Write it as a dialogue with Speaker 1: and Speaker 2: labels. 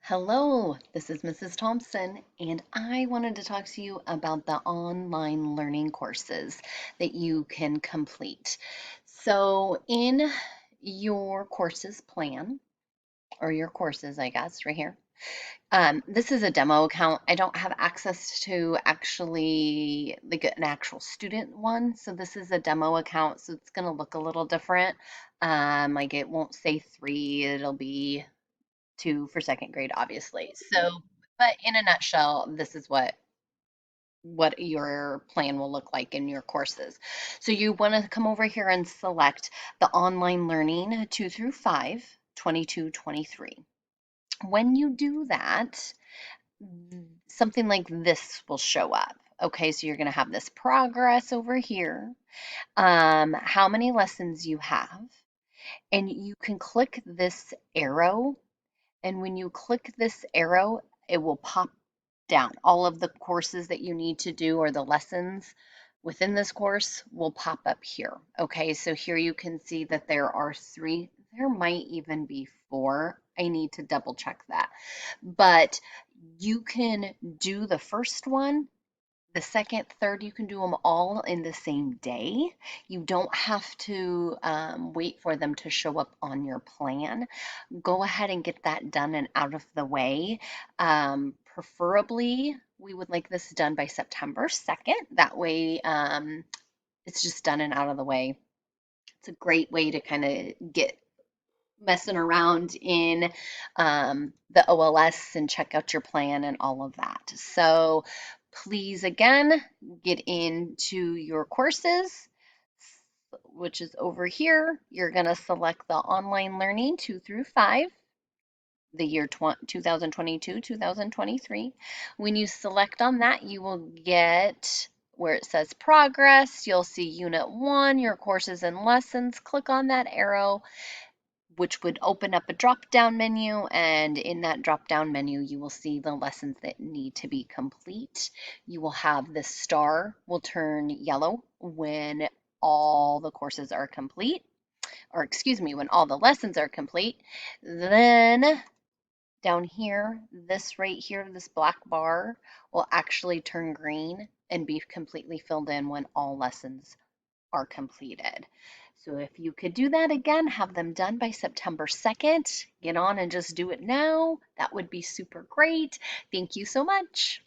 Speaker 1: Hello, this is Mrs. Thompson, and I wanted to talk to you about the online learning courses that you can complete. So, in your courses plan, or your courses, I guess, right here, this is a demo account. I don't have access to actually like an actual student one, so this is a demo account, so it's going to look a little different. Like it won't say three, it'll be two for second grade, obviously. So, but in a nutshell, this is what your plan will look like in your courses. So you want to come over here and select the online learning 2 through 5, 22, 23. When you do that, something like this will show up. Okay, so you're going to have this progress over here, how many lessons you have, and you can click this arrow. And when you click this arrow, it will pop down. All of the courses that you need to do or the lessons within this course will pop up here. Okay, so here you can see that there are three, there might even be four. I need to double check that. But you can do the first one, the second, third, you can do them all in the same day. You don't have to wait for them to show up on your plan. Go ahead and get that done and out of the way. Preferably, we would like this done by September 2nd. That way, it's just done and out of the way. It's a great way to kind of get messing around in the OLS and check out your plan and all of that. So please, again, get into your courses, which is over here. You're going to select the online learning 2 through 5, the year 2022, 2023. When you select on that, you will get where it says progress. You'll see Unit 1, your courses and lessons. Click on that arrow, which would open up a drop-down menu, and in that drop-down menu you will see the lessons that need to be complete. You will have the star will turn yellow when all the courses are complete, or excuse me, when all the lessons are complete. Then down here, this right here, this black bar will actually turn green and be completely filled in when all lessons are completed. So if you could do that again, have them done by September 2nd, get on and just do it now. That would be super great. Thank you so much.